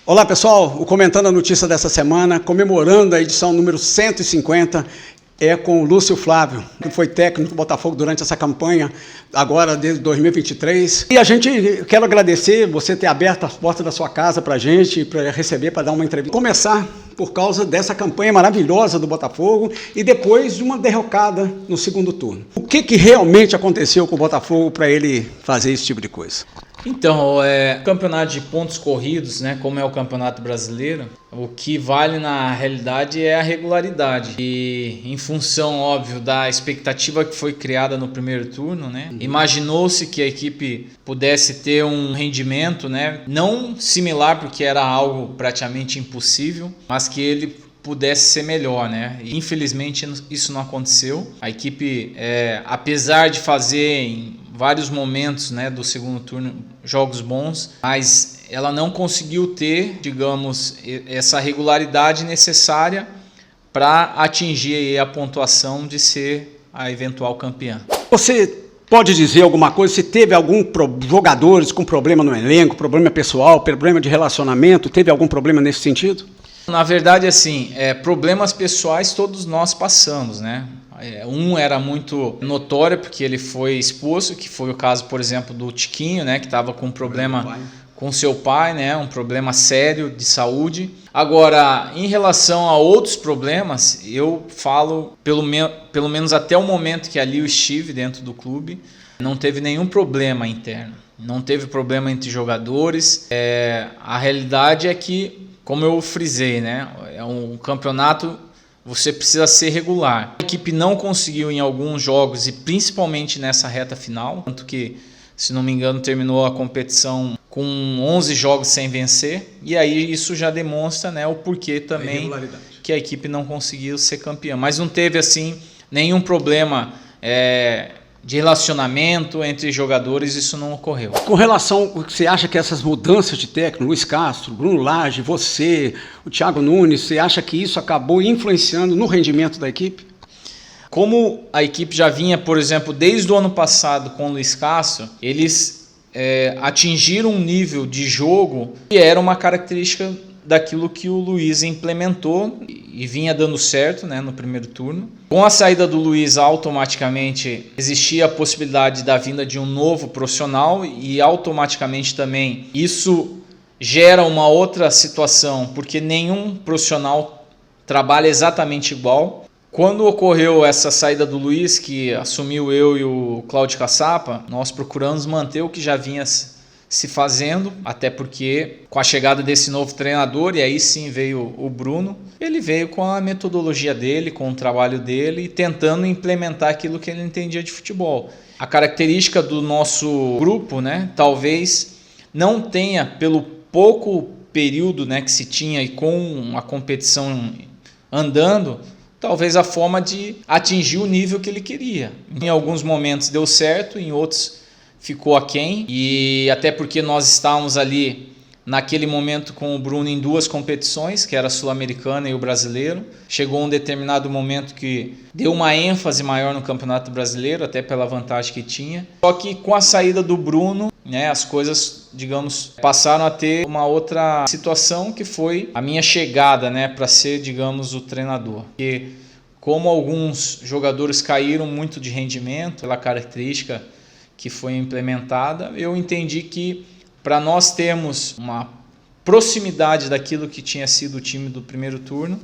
Olá pessoal, o Comentando a Notícia dessa semana, comemorando a edição número 150, é com o Lúcio Flávio, que foi técnico do Botafogo durante essa campanha, agora desde 2023. E a gente quero agradecer você ter aberto as portas da sua casa para a gente, para receber, para dar uma entrevista. Começar por causa dessa campanha maravilhosa do Botafogo e depois de uma derrocada no segundo turno. O que realmente aconteceu com o Botafogo para ele fazer esse tipo de coisa? Então, campeonato de pontos corridos, né, como é o Campeonato Brasileiro, o que vale na realidade é a regularidade. E em função, óbvio, da expectativa que foi criada no primeiro turno, né, imaginou-se que a equipe pudesse ter um rendimento, né, não similar, porque era algo praticamente impossível, mas que ele pudesse ser melhor, né? E, infelizmente isso não aconteceu. A equipe, apesar de fazer em vários momentos, né, do segundo turno jogos bons, mas ela não conseguiu ter, digamos, essa regularidade necessária para atingir a pontuação de ser a eventual campeã. Você pode dizer alguma coisa, se teve algum jogadores com problema no elenco, problema pessoal, problema de relacionamento, teve algum problema nesse sentido? Na verdade, assim, problemas pessoais todos nós passamos, né? Um era muito notório porque ele foi exposto, que foi o caso, por exemplo, do Tiquinho, né, que estava com um problema com seu pai, né, um problema sério de saúde. Agora, em relação a outros problemas, eu falo, pelo menos até o momento que ali eu estive dentro do clube, não teve nenhum problema interno, não teve problema entre jogadores. A realidade é que, como eu frisei, né, é um campeonato. Você precisa ser regular. A equipe não conseguiu em alguns jogos e principalmente nessa reta final, tanto que, se não me engano, terminou a competição com 11 jogos sem vencer, e aí isso já demonstra, né, o porquê também que a equipe não conseguiu ser campeã. Mas não teve assim nenhum problema de relacionamento entre jogadores, isso não ocorreu. Com relação, você acha que essas mudanças de técnico, Luiz Castro, Bruno Lage, você, o Thiago Nunes, você acha que isso acabou influenciando no rendimento da equipe? Como a equipe já vinha, por exemplo, desde o ano passado com o Luiz Castro, eles atingiram um nível de jogo que era uma característica daquilo que o Luiz implementou e vinha dando certo, né, no primeiro turno. Com a saída do Luiz, automaticamente existia a possibilidade da vinda de um novo profissional e automaticamente também isso gera uma outra situação, porque nenhum profissional trabalha exatamente igual. Quando ocorreu essa saída do Luiz, que assumiu eu e o Cláudio Caçapa, nós procuramos manter o que já vinha se fazendo, até porque com a chegada desse novo treinador, e aí sim veio o Bruno, ele veio com a metodologia dele, com o trabalho dele, tentando implementar aquilo que ele entendia de futebol. A característica do nosso grupo, né, talvez não tenha, pelo pouco período, né, que se tinha e com a competição andando, talvez a forma de atingir o nível que ele queria. Em alguns momentos deu certo, em outros ficou aquém, e até porque nós estávamos ali naquele momento com o Bruno em duas competições, que era a Sul-Americana e o Brasileiro. Chegou um determinado momento que deu uma ênfase maior no Campeonato Brasileiro, até pela vantagem que tinha. Só que com a saída do Bruno, né, as coisas, digamos, passaram a ter uma outra situação, que foi a minha chegada, né, para ser, digamos, o treinador. Porque como alguns jogadores caíram muito de rendimento pela característica que foi implementada, eu entendi que para nós termos uma proximidade daquilo que tinha sido o time do primeiro turno,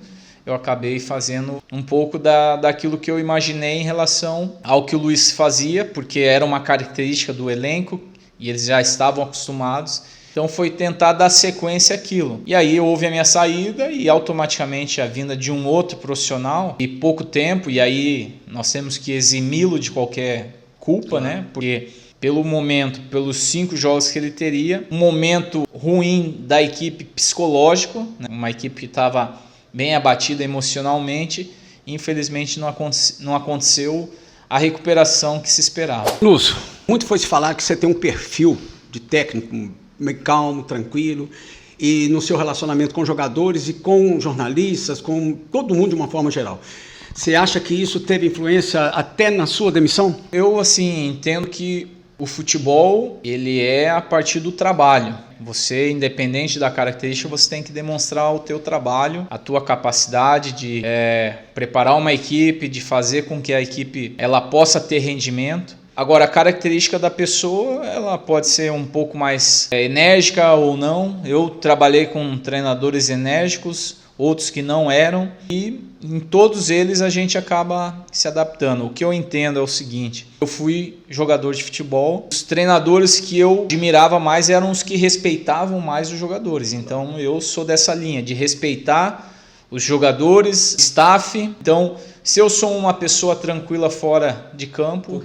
eu acabei fazendo um pouco daquilo que eu imaginei em relação ao que o Luiz fazia, porque era uma característica do elenco e eles já estavam acostumados. Então foi tentar dar sequência àquilo. E aí houve a minha saída e automaticamente a vinda de um outro profissional e pouco tempo, e aí nós temos que eximi-lo de qualquer culpa, né? Porque pelo momento, pelos 5 jogos que ele teria, um momento ruim da equipe psicológico, né? Uma equipe que estava bem abatida emocionalmente, infelizmente não aconteceu a recuperação que se esperava. Lúcio, muito foi se falar que você tem um perfil de técnico meio calmo, tranquilo, e no seu relacionamento com jogadores e com jornalistas, com todo mundo de uma forma geral. Você acha que isso teve influência até na sua demissão? Eu, assim, entendo que O futebol, ele é a partir do trabalho. Você, independente da característica, você tem que demonstrar o teu trabalho, a tua capacidade de preparar uma equipe, de fazer com que a equipe ela possa ter rendimento. Agora, a característica da pessoa, ela pode ser um pouco mais enérgica ou não. Eu trabalhei com treinadores enérgicos, outros que não eram, e em todos eles a gente acaba se adaptando. O que eu entendo é o seguinte: eu fui jogador de futebol, os treinadores que eu admirava mais eram os que respeitavam mais os jogadores. Então eu sou dessa linha de respeitar os jogadores, staff. Então, se eu sou uma pessoa tranquila fora de campo,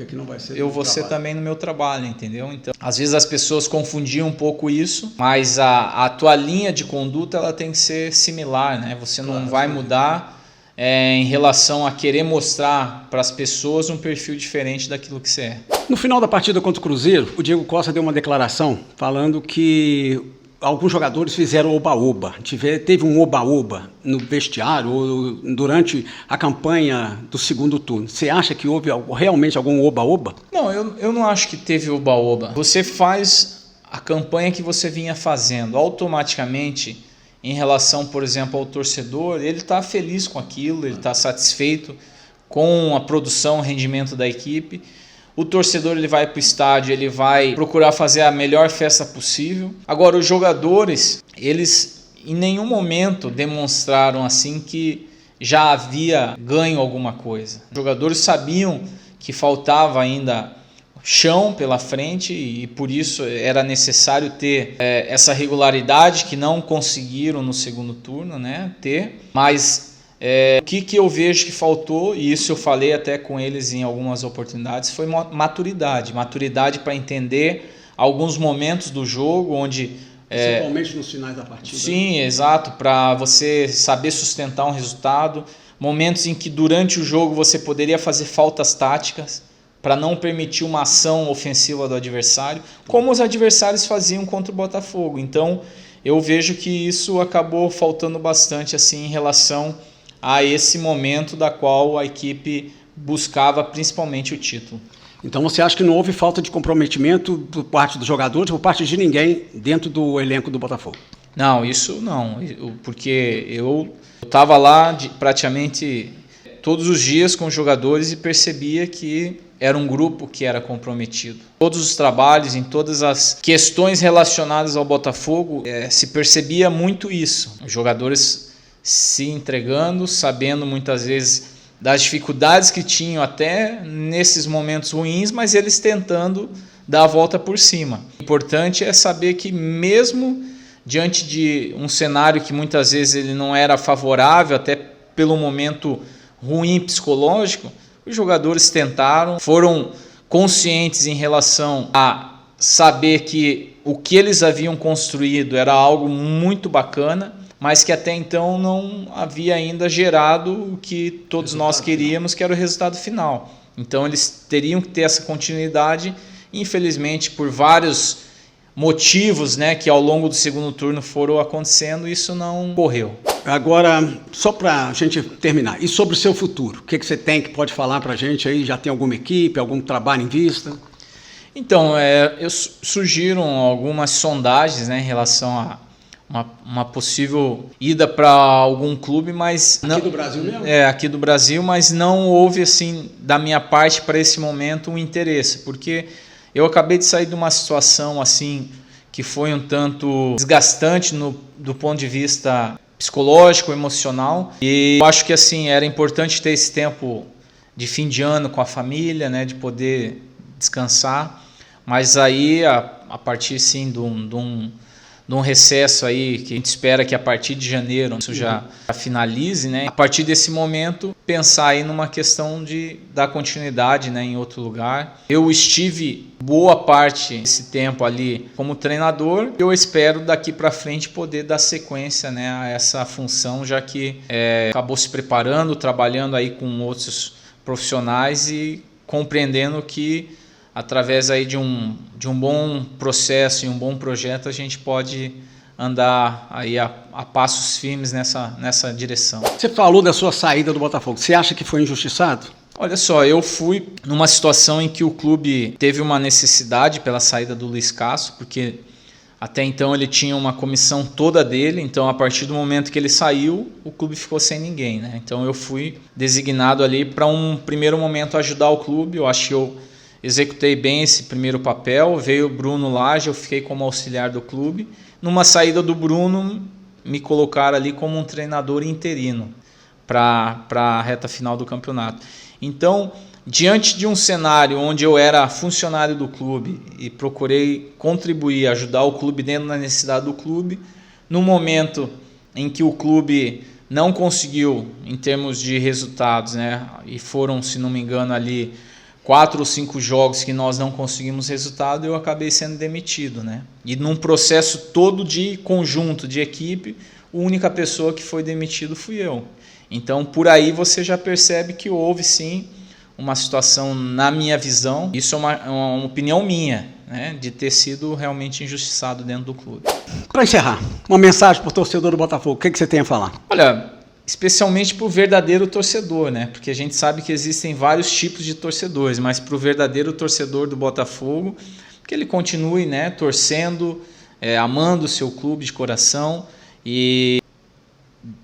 eu vou ser também no meu trabalho, entendeu? Então, às vezes as pessoas confundiam um pouco isso, mas a tua linha de conduta ela tem que ser similar, né? Você não vai mudar em relação a querer mostrar para as pessoas um perfil diferente daquilo que você é. No final da partida contra o Cruzeiro, o Diego Costa deu uma declaração falando que alguns jogadores fizeram oba-oba. Teve um oba-oba no vestiário ou durante a campanha do segundo turno. Você acha que houve realmente algum oba-oba? Não, eu não acho que teve oba-oba. Você faz a campanha que você vinha fazendo automaticamente em relação, por exemplo, ao torcedor. Ele está feliz com aquilo, ele está satisfeito com a produção, o rendimento da equipe. O torcedor ele vai para o estádio, ele vai procurar fazer a melhor festa possível. Agora, os jogadores, eles em nenhum momento demonstraram assim que já havia ganho alguma coisa. Os jogadores sabiam que faltava ainda chão pela frente e por isso era necessário ter essa regularidade que não conseguiram no segundo turno, né? Mas o que eu vejo que faltou, e isso eu falei até com eles em algumas oportunidades, foi maturidade para entender alguns momentos do jogo onde... Principalmente nos finais da partida. Sim, exato, para você saber sustentar um resultado, momentos em que durante o jogo você poderia fazer faltas táticas para não permitir uma ação ofensiva do adversário, como os adversários faziam contra o Botafogo. Então, eu vejo que isso acabou faltando bastante assim em relação a esse momento da qual a equipe buscava principalmente o título. Então você acha que não houve falta de comprometimento por parte dos jogadores, por parte de ninguém dentro do elenco do Botafogo? Não, isso não, porque eu estava lá praticamente todos os dias com os jogadores e percebia que era um grupo que era comprometido. Todos os trabalhos, em todas as questões relacionadas ao Botafogo, se percebia muito isso. Os jogadores se entregando, sabendo muitas vezes das dificuldades que tinham até nesses momentos ruins, mas eles tentando dar a volta por cima. O importante é saber que mesmo diante de um cenário que muitas vezes ele não era favorável, até pelo momento ruim psicológico, os jogadores tentaram, foram conscientes em relação a saber que o que eles haviam construído era algo muito bacana, mas que até então não havia ainda gerado o que todos nós queríamos, que era o resultado final. Então eles teriam que ter essa continuidade. Infelizmente, por vários motivos, né, que ao longo do segundo turno foram acontecendo, isso não ocorreu. Agora, só para a gente terminar, e sobre o seu futuro? O que você tem que pode falar para a gente aí? Já tem alguma equipe, algum trabalho em vista? Então, surgiram algumas sondagens, né, em relação a uma possível ida para algum clube, mas aqui do Brasil mesmo? Aqui do Brasil, mas não houve assim da minha parte para esse momento um interesse, porque eu acabei de sair de uma situação assim que foi um tanto desgastante do ponto de vista psicológico, emocional, e eu acho que assim era importante ter esse tempo de fim de ano com a família, né, de poder descansar, mas aí a partir sim de um recesso aí, que a gente espera que a partir de janeiro isso já finalize, né? A partir desse momento, pensar aí numa questão de dar continuidade, né, em outro lugar. Eu estive boa parte desse tempo ali como treinador, eu espero daqui para frente poder dar sequência, né, a essa função, já que acabou se preparando, trabalhando aí com outros profissionais e compreendendo que através aí de um bom processo e um bom projeto a gente pode andar aí a passos firmes nessa direção. Você falou da sua saída do Botafogo. Você acha que foi injustiçado? Olha só, eu fui numa situação em que o clube teve uma necessidade pela saída do Luiz Castro, porque até então ele tinha uma comissão toda dele, então a partir do momento que ele saiu, o clube ficou sem ninguém, né? Então eu fui designado ali para um primeiro momento ajudar o clube. Eu acho que eu executei bem esse primeiro papel. Veio o Bruno Lage, eu fiquei como auxiliar do clube. Numa saída do Bruno, me colocaram ali como um treinador interino para a reta final do campeonato. Então, diante de um cenário onde eu era funcionário do clube e procurei contribuir, ajudar o clube dentro da necessidade do clube, no momento em que o clube não conseguiu em termos de resultados, né, e foram, se não me engano, ali 4 ou 5 jogos que nós não conseguimos resultado, eu acabei sendo demitido, né? E num processo todo de conjunto, de equipe, a única pessoa que foi demitido fui eu. Então, por aí você já percebe que houve, sim, uma situação, na minha visão, isso é uma opinião minha, né, de ter sido realmente injustiçado dentro do clube. Para encerrar, uma mensagem para o torcedor do Botafogo, o que você tem a falar? Olha, especialmente para o verdadeiro torcedor, né, porque a gente sabe que existem vários tipos de torcedores, mas para o verdadeiro torcedor do Botafogo, que ele continue, né, torcendo, amando o seu clube de coração, e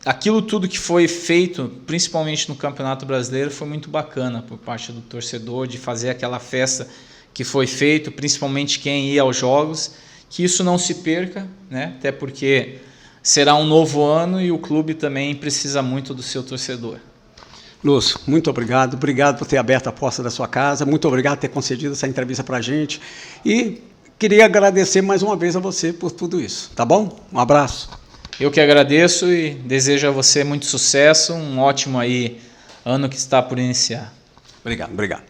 aquilo tudo que foi feito, principalmente no Campeonato Brasileiro, foi muito bacana por parte do torcedor, de fazer aquela festa que foi feito, principalmente quem ia aos jogos, que isso não se perca, né? Até porque será um novo ano e o clube também precisa muito do seu torcedor. Lúcio, muito obrigado por ter aberto a porta da sua casa, muito obrigado por ter concedido essa entrevista para a gente e queria agradecer mais uma vez a você por tudo isso, tá bom? Um abraço. Eu que agradeço e desejo a você muito sucesso, um ótimo aí ano que está por iniciar. Obrigado.